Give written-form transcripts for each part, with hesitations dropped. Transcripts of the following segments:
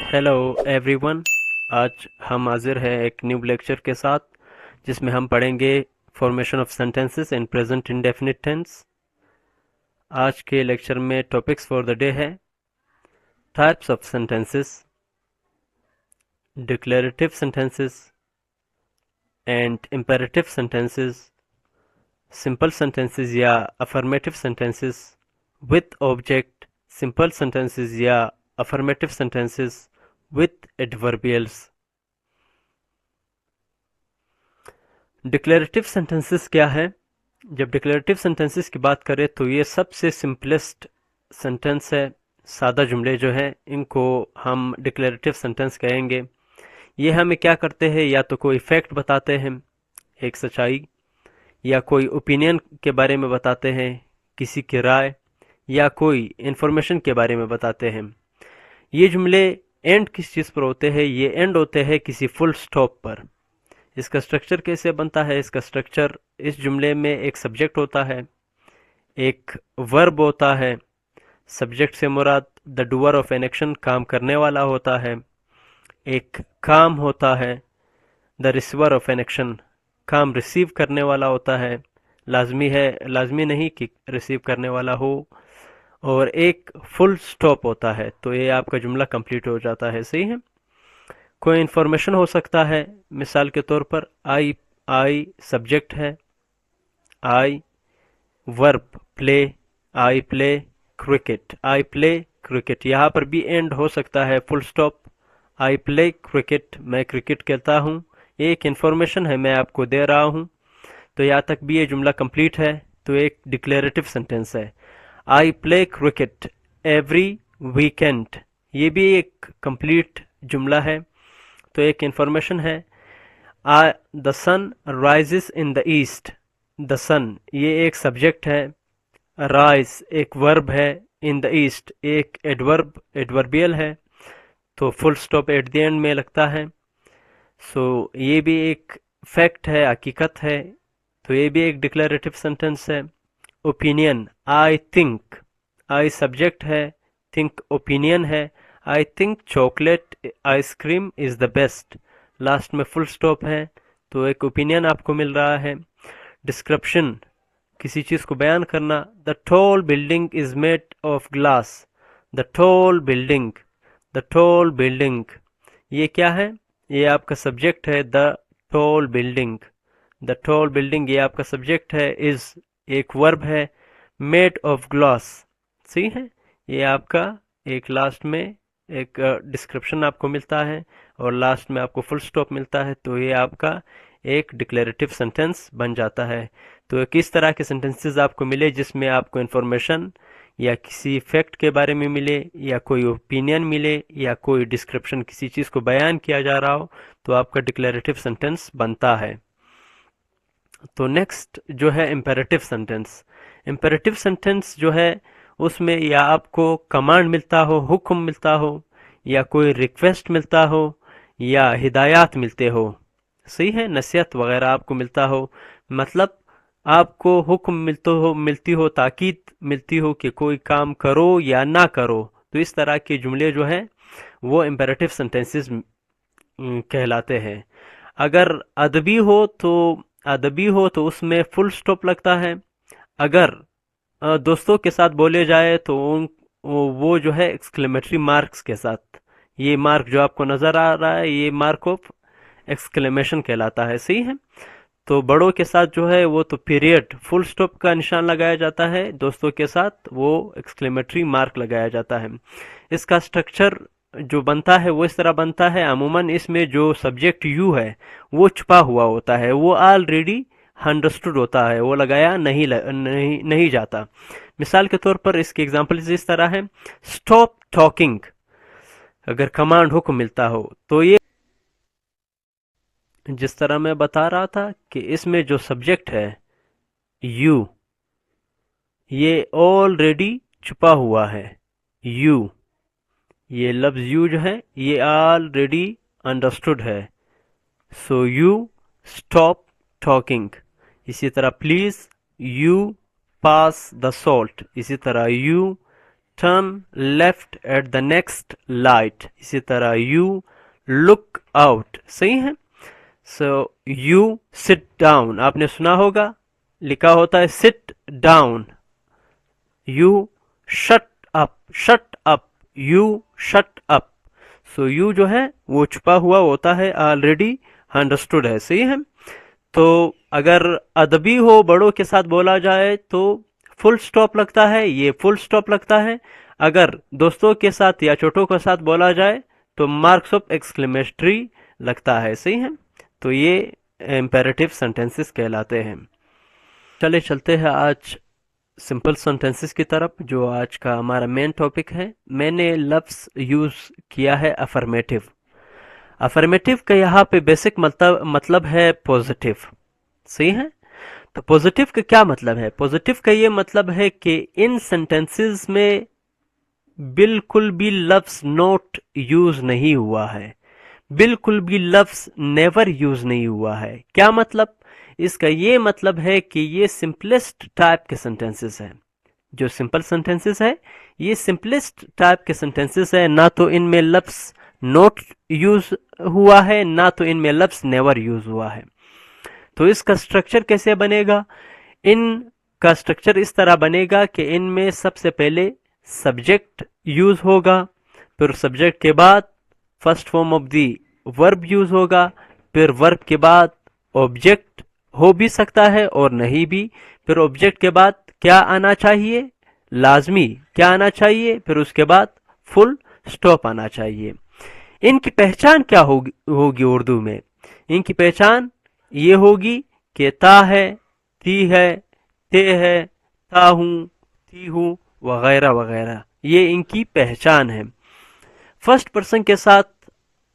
Hello everyone. आज हम हाजिर हैं एक न्यू लेक्चर के साथ जिसमें हम पढ़ेंगे formation of sentences in present indefinite tense. आज के लेक्चर में टॉपिक्स फॉर द डे है types of sentences, declarative sentences and imperative sentences, simple sentences या affirmative sentences with object, simple sentences या affirmative sentences with adverbials. Declarative sentences क्या है? जब declarative sentences की बात करें तो ये सबसे सिंपलेस्ट सेंटेंस है। सादा जुमले जो हैं इनको हम डिक्लेरेटिव सेंटेंस कहेंगे। ये हमें क्या करते हैं, या तो कोई फैक्ट बताते हैं, एक सच्चाई, या कोई ओपिनियन के बारे में बताते हैं, किसी की राय, या कोई इंफॉर्मेशन के बारे में बताते हैं। ये जुमले एंड किस चीज़ पर होते हैं? ये एंड होते हैं किसी फुल स्टॉप पर। इसका स्ट्रक्चर कैसे बनता है? इसका स्ट्रक्चर, इस जुमले में एक सब्जेक्ट होता है, एक वर्ब होता है। सब्जेक्ट से मुराद the doer of an action, काम करने वाला होता है। एक काम होता है the receiver of an action, काम रिसीव करने वाला होता है। लाजमी है, लाजमी नहीं कि रिसीव करने वाला हो। और एक फुल स्टॉप होता है, तो ये आपका जुमला कंप्लीट हो जाता है। सही है। कोई इंफॉर्मेशन हो सकता है, मिसाल के तौर पर आई सब्जेक्ट है, I verb play, I play cricket, I play cricket. यहाँ पर भी एंड हो सकता है full stop. I play cricket, मैं क्रिकेट खेलता हूँ। ये एक इंफॉर्मेशन है, मैं आपको दे रहा हूँ। तो यहाँ तक भी ये जुमला कंप्लीट है, तो एक डिक्लेरेटिव सेंटेंस है। आई प्ले क्रिकेट एवरी वीकेंड, ये भी एक कंप्लीट जुमला है, तो एक इंफॉर्मेशन है। The sun rises in the east, the sun ये एक सब्जेक्ट है, राइज एक वर्ब है, इन द ईस्ट एक एडवर्बियल है, तो full stop at the end में लगता है। सो ये भी एक फैक्ट है, हकीकत है, तो ये भी एक डिक्लेरेटिव सेंटेंस है। Opinion, I think, I subject है, थिंक ओपिनियन है। I think chocolate ice cream is the best, last में फुल स्टॉप है, तो एक ओपिनियन आपको मिल रहा है। डिस्क्रिप्शन, किसी चीज को बयान करना। The tall building is made of glass, the tall building, the tall building ये क्या है? ये आपका सब्जेक्ट है, the tall building. The tall building ये आपका सब्जेक्ट है। इज एक वर्ब है, मेड ऑफ ग्लास, सही है। ये आपका एक लास्ट में एक डिस्क्रिप्शन आपको मिलता है, और लास्ट में आपको फुल स्टॉप मिलता है, तो ये आपका एक डिक्लेरेटिव सेंटेंस बन जाता है। तो किस तरह के सेंटेंसेस आपको मिले जिसमें आपको इन्फॉर्मेशन या किसी फैक्ट के बारे में मिले, या कोई ओपिनियन मिले, या कोई डिस्क्रिप्शन, किसी चीज़ को बयान किया जा रहा हो, तो आपका डिक्लेरेटिव सेंटेंस बनता है। तो नेक्स्ट जो है इम्पेरेटिव सेंटेंस। इम्पेरेटिव सेंटेंस जो है उसमें या आपको कमांड मिलता हो, हुक्म मिलता हो, या कोई रिक्वेस्ट मिलता हो, या हिदायत मिलते हो, सही है, नसीहत वगैरह आपको मिलता हो। मतलब आपको हुक्म मिलती हो, ताकीद मिलती हो कि कोई काम करो या ना करो। तो इस तरह के जुमले जो है वो इम्पेरेटिव सेंटेंसेस कहलाते हैं। अगर अदबी हो तो उसमें फुल स्टॉप लगता है। अगर दोस्तों के साथ बोले जाए तो वो जो है एक्सक्लेमेटरी मार्क्स के साथ। ये मार्क जो आपको नजर आ रहा है, ये मार्क ऑफ एक्सक्लेमेशन कहलाता है, सही है। तो बड़ों के साथ जो है वो तो पीरियड फुल स्टॉप का निशान लगाया जाता है, दोस्तों के साथ वो एक्सक्लेमेटरी मार्क लगाया जाता है। इसका स्ट्रक्चर जो बनता है वो इस तरह बनता है। अमूमन इसमें जो सब्जेक्ट यू है वो छुपा हुआ होता है, वो ऑलरेडी अंडरस्टूड होता है, वो लगाया नहीं जाता। मिसाल के तौर पर इसके एग्जांपल इस तरह है, स्टॉप टॉकिंग। अगर कमांड हुक्म मिलता हो तो ये जिस तरह मैं बता रहा था कि इसमें जो सब्जेक्ट है यू, ये ऑलरेडी छुपा हुआ है। यू, ये लफ्ज यू जो है ये ऑलरेडी अंडरस्टूड है। So you stop talking. इसी तरह please you pass the salt, इसी तरह U turn left at the next light. इसी तरह यू लुक आउट, सही है। सो यू सिट डाउन, आपने सुना होगा, लिखा होता है sit down. You shut up, shut up, you shut up. So you जो है वो छुपा हुआ होता है, ऑलरेडी अंडरस्टूड है, सही है। तो अगर अदबी हो, बड़ों के साथ बोला जाए तो फुल स्टॉप लगता है, ये फुल स्टॉप लगता है। अगर दोस्तों के साथ या छोटों के साथ बोला जाए तो मार्क्स ऑफ एक्सक्लेमेटरी लगता है, सही है। तो ये इम्पेरेटिव सेंटेंसेस कहलाते हैं। चले चलते हैं आज सिंपल सेंटेंसेस की तरफ, जो आज का हमारा मेन टॉपिक है। मैंने लफ्ज यूज किया है अफर्मेटिव। अफर्मेटिव का यहाँ पे बेसिक मतलब है पॉजिटिव, सही है। तो पॉजिटिव का क्या मतलब है? पॉजिटिव का ये मतलब है कि इन सेंटेंसेस में बिल्कुल भी लफ्ज नॉट यूज नहीं हुआ है, बिल्कुल भी लफ्ज नेवर यूज नहीं हुआ है। क्या मतलब? इसका ये मतलब है कि ये सिंपलेस्ट टाइप के सेंटेंसेस हैं। जो सिंपल सेंटेंसेस है ये सिंपलेस्ट टाइप के सेंटेंसेस है। ना तो इनमें लफ्ज नॉट यूज हुआ है, ना तो इनमें लफ्ज नेवर यूज हुआ है। तो इसका स्ट्रक्चर कैसे बनेगा? इनका स्ट्रक्चर इस तरह बनेगा कि इनमें सबसे पहले सब्जेक्ट यूज होगा, फिर सब्जेक्ट के बाद first form of the verb use होगा, फिर वर्ब के बाद ऑब्जेक्ट हो भी सकता है और नहीं भी, फिर ऑब्जेक्ट के बाद क्या आना चाहिए? लाजमी क्या आना चाहिए? फिर उसके बाद फुल स्टॉप आना चाहिए। इनकी पहचान क्या होगी उर्दू में? इनकी पहचान ये होगी कि ता है, ती है, ते है, ता हूं, ती हूं, वगैरह वगैरह, ये इनकी पहचान है। फर्स्ट पर्सन के साथ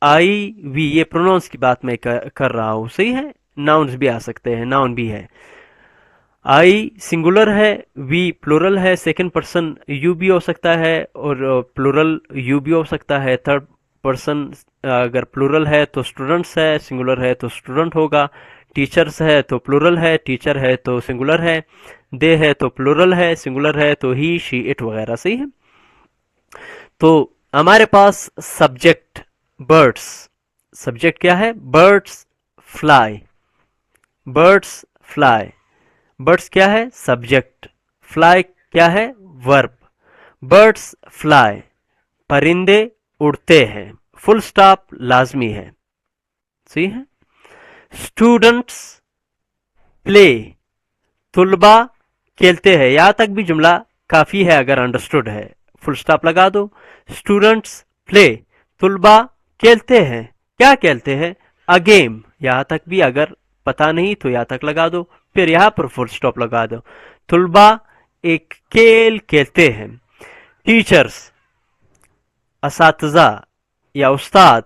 आई वी, ये प्रोनाउंस की बात मैं कर रहा हूं, सही है। नाउन्स भी आ सकते हैं, नाउन भी है। आई सिंगुलर है, वी प्लूरल है, सेकंड पर्सन यू भी हो सकता है और प्लूरल यू भी हो सकता है। थर्ड पर्सन अगर प्लूरल है तो स्टूडेंट्स है, सिंगुलर है तो स्टूडेंट होगा। टीचर्स है तो प्लूरल है, टीचर है तो सिंगुलर है, दे है तो प्लूरल है, सिंगुलर है तो ही, शी, इट वगैरह, सही है। तो हमारे पास सब्जेक्ट बर्ड्स, सब्जेक्ट क्या है? Birds fly, birds fly, birds क्या है? सब्जेक्ट, फ्लाई क्या है? वर्ब। बर्ड्स फ्लाई, परिंदे उड़ते हैं, फुल स्टॉप लाजमी है, सही है। स्टूडेंट्स प्ले, तुलबा खेलते हैं, यहां तक भी जुमला काफी है अगर अंडरस्टूड है, फुल स्टॉप लगा दो। स्टूडेंट्स प्ले, तुलबा खेलते हैं, क्या खेलते हैं? अ गेम, यहां तक भी अगर पता नहीं तो यहां तक लगा दो, फिर यहां पर फुल स्टॉप लगा दो। तुलबा एक खेल खेलते हैं। टीचर्स असातिज़ा या उस्ताद,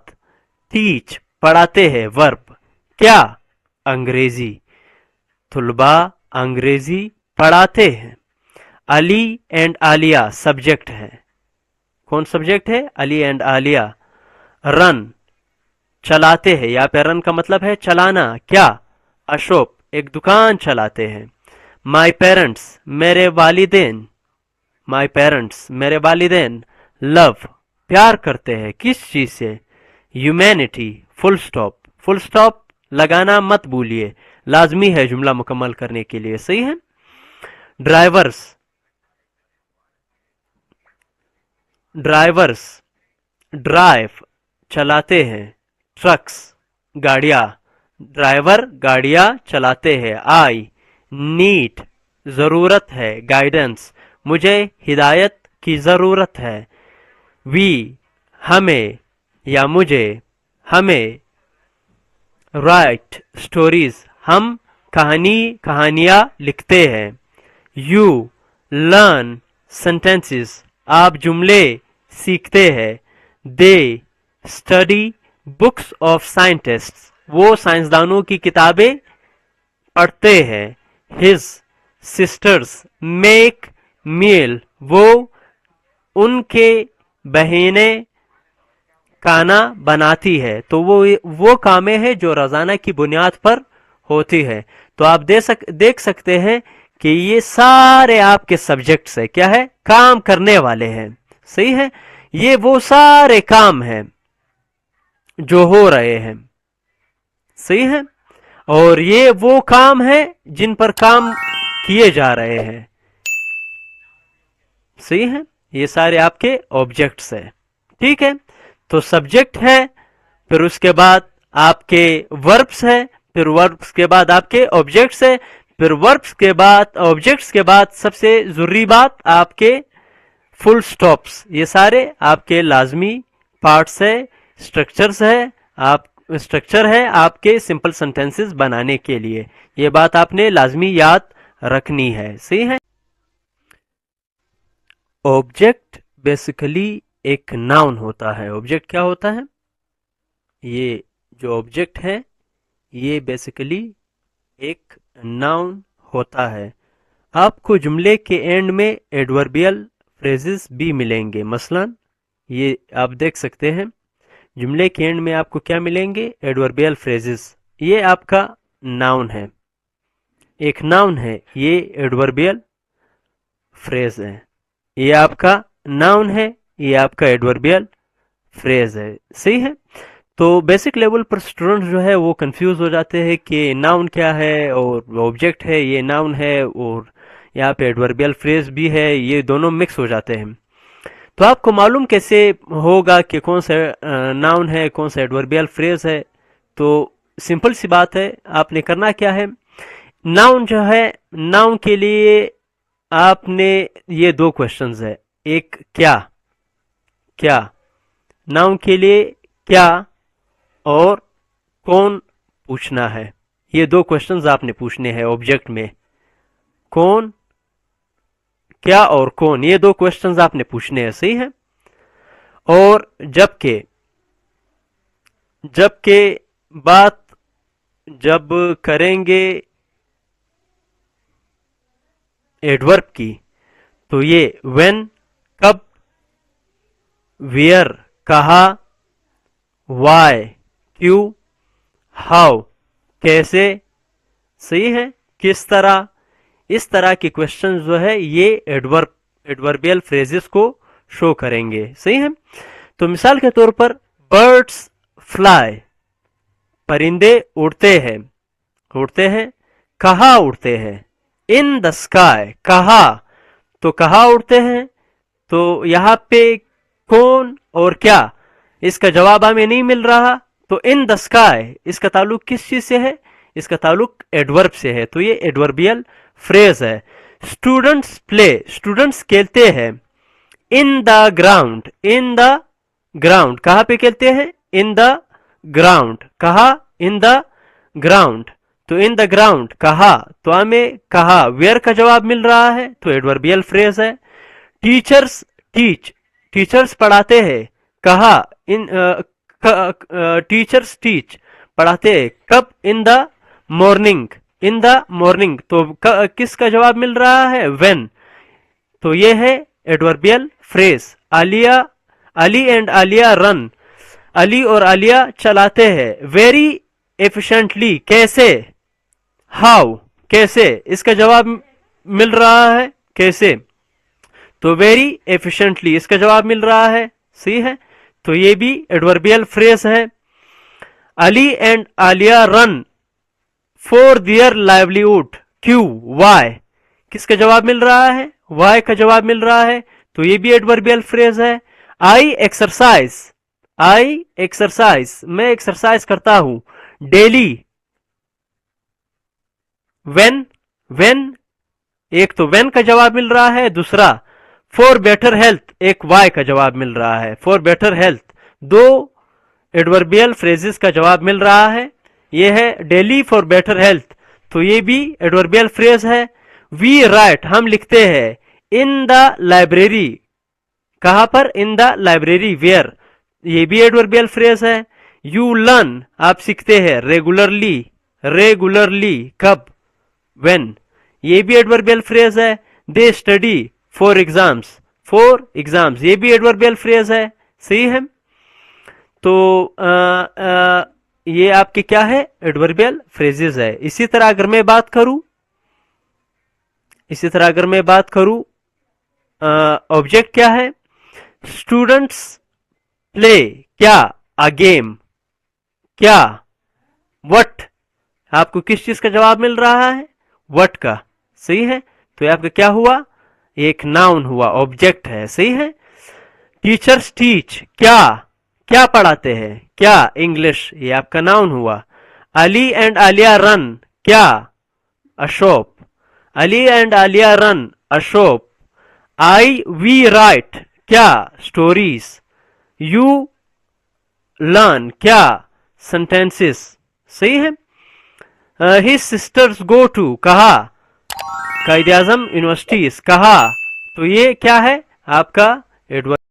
टीच पढ़ाते हैं, वर्ब क्या? अंग्रेजी, तुलबा अंग्रेजी पढ़ाते हैं। अली एंड आलिया सब्जेक्ट है, कौन सब्जेक्ट है? अली एंड आलिया। रन चलाते हैं, यहाँ पे रन का मतलब है चलाना, क्या? अशोक एक दुकान चलाते हैं। माई पेरेंट्स मेरे वालिदैन, माई पेरेंट्स मेरे वालिदैन। लव प्यार करते हैं, किस चीज से? Humanity, full stop, full stop लगाना मत भूलिए, लाजमी है जुमला मुकम्मल करने के लिए, सही है। ड्राइवर्स, ड्राइवर्स ड्राइव चलाते हैं, ट्रक्स गाड़ियां, ड्राइवर गाड़ियां चलाते हैं। आई नीड जरूरत है, गाइडेंस मुझे हिदायत की जरूरत है। वी हमें या मुझे, हमें। राइट स्टोरीज हम कहानियां लिखते हैं। यू लर्न सेंटेंसेस आप जुमले सीखते हैं। They study books of scientists वो साइंसदानों की किताबें पढ़ते हैं। हिज सिस्टर्स मेक मील वो उनके बहनें खाना बनाती है। तो वो कामें हैं जो रोजाना की बुनियाद पर होती है। तो आप देख सकते हैं कि ये सारे आपके सब्जेक्ट्स है, क्या है, काम करने वाले हैं। सही है, ये वो सारे काम हैं जो हो रहे हैं। सही है, और ये वो काम है जिन पर काम किए जा रहे हैं। सही है, ये सारे आपके ऑब्जेक्ट्स है। ठीक है, तो सब्जेक्ट है, फिर उसके बाद आपके वर्ब्स है, फिर वर्ब्स के बाद आपके ऑब्जेक्ट्स है, फिर वर्ब्स के बाद ऑब्जेक्ट्स के बाद सबसे जरूरी बात आपके फुल स्टॉप्स। ये सारे आपके लाजमी पार्ट्स है, स्ट्रक्चर्स है, आप स्ट्रक्चर है आपके सिंपल सेंटेंसेस बनाने के लिए। ये बात आपने लाजमी याद रखनी है। सही है, ऑब्जेक्ट बेसिकली एक नाउन होता है। ऑब्जेक्ट क्या होता है, ये जो ऑब्जेक्ट है ये बेसिकली एक नाउन होता है। आपको जुमले के एंड में एडवर्बियल फ्रेजेस भी मिलेंगे। मसलन ये आप देख सकते हैं, जुमले के एंड में आपको क्या मिलेंगे, एडवर्बियल फ्रेजेस। ये आपका नाउन है, एक नाउन है, ये एडवर्बियल फ्रेज है। ये आपका नाउन है, ये आपका एडवर्बियल फ्रेज है। सही है, तो बेसिक लेवल पर स्टूडेंट जो है वो कंफ्यूज हो जाते हैं कि नाउन क्या है और ऑब्जेक्ट है, ये नाउन है और यहाँ पे एडवर्बियल फ्रेज भी है, ये दोनों मिक्स हो जाते हैं। तो आपको मालूम कैसे होगा कि कौन सा नाउन है, कौन सा एडवर्बियल फ्रेज है। तो सिंपल सी बात है, आपने करना क्या है, नाउन जो है, नाउन के लिए आपने ये दो क्वेश्चंस है, एक क्या, क्या नाउन के लिए क्या और कौन पूछना है। ये दो क्वेश्चंस आपने पूछने हैं ऑब्जेक्ट में, कौन, क्या और कौन, ये दो क्वेश्चंस आपने पूछने हैं। सही है, और जबकि, जबकि बात जब करेंगे एडवर्ब की, तो ये व्हेन, कब, वेयर, कहा, वाई, क्यों, हाउ, कैसे। सही है, किस तरह, इस तरह के क्वेश्चन जो है ये एडवर्बियल फ्रेजेस को शो करेंगे। सही है, तो मिसाल के तौर पर बर्ड्स फ्लाई, परिंदे उड़ते हैं, उड़ते हैं, कहाँ उड़ते हैं, इन द स्काई, कहाँ, तो कहाँ उड़ते हैं, तो यहाँ पे कौन और क्या, इसका जवाब हमें नहीं मिल रहा। तो इन द स्काई, इसका ताल्लुक किस चीज से है, इसका ताल्लुक एडवर्ब से है, तो ये एडवर्बियल फ्रेज है। स्टूडेंट्स प्ले, स्टूडेंट्स खेलते हैं, in the ground, in the ground, कहाँ पे खेलते हैं, इन द ग्राउंड, कहा, इन द ग्राउंड, तो इन द ग्राउंड कहा, तो हमें कहा, वेयर का जवाब मिल रहा है, तो एडवर्बियल फ्रेज है। टीचर्स टीच, टीचर्स पढ़ाते हैं, कहा, इन टीचर्स टीच, पढ़ाते हैं, कब, in the morning, in the morning, तो किसका जवाब मिल रहा है, व्हेन, तो ये है adverbial phrase. Alia, Ali and Alia run, Ali और आलिया चलाते हैं, वेरी एफिशिएंटली, कैसे, हाउ, कैसे, इसका जवाब मिल रहा है, कैसे, तो वेरी एफिशिएंटली, इसका जवाब मिल रहा है। सही है, तो ये भी एडवर्बियल फ्रेज है। Ali and Alia run for their livelihood, क्यों, वाई, किसका जवाब मिल रहा है, वाई का जवाब मिल रहा है, तो ये भी एडवर्बियल फ्रेज है। आई एक्सरसाइज, आई एक्सरसाइज, मैं एक्सरसाइज करता हूं, डेली, व्हेन, व्हेन, एक तो व्हेन का जवाब मिल रहा है, दूसरा फॉर बेटर हेल्थ, एक वाई का जवाब मिल रहा है, फॉर बेटर हेल्थ, दो एडवर्बियल फ्रेजेस का जवाब मिल रहा है। ये है डेली फॉर बेटर हेल्थ, तो ये भी एडवर्बियल फ्रेज है। वी राइट, हम लिखते हैं, इन द लाइब्रेरी, कहां पर, इन द लाइब्रेरी, वेयर, ये भी एडवर्बियल फ्रेज है। यू लर्न, आप सीखते हैं, रेगुलरली, रेगुलरली, कब, व्हेन, ये भी एडवर्बियल फ्रेज है। They study for exams, for exams, ये भी एडवर्बियल फ्रेज है। सही है, तो ये आपके क्या है, एडवर्बियल फ्रेजेस है। इसी तरह अगर मैं बात करूं इसी तरह अगर मैं बात करूं ऑब्जेक्ट क्या है, स्टूडेंट्स प्ले, क्या, अ गेम, क्या, व्हाट, आपको किस चीज का जवाब मिल रहा है, व्हाट का, सही है। तो ये आपका क्या हुआ, एक नाउन हुआ, ऑब्जेक्ट है, सही है। टीचर्स टीच, क्या, क्या पढ़ाते हैं, क्या, इंग्लिश, ये आपका नाउन हुआ। अली एंड आलिया रन, क्या, a shop, Ali and Alia run a shop. I we write, क्या, स्टोरीज। यू लर्न, क्या, सेंटेंसेस, सही है। हिज सिस्टर्स गो टू, कहा, कायदे आजम यूनिवर्सिटीज, कहा, तो ये क्या है आपका एडवर्ब।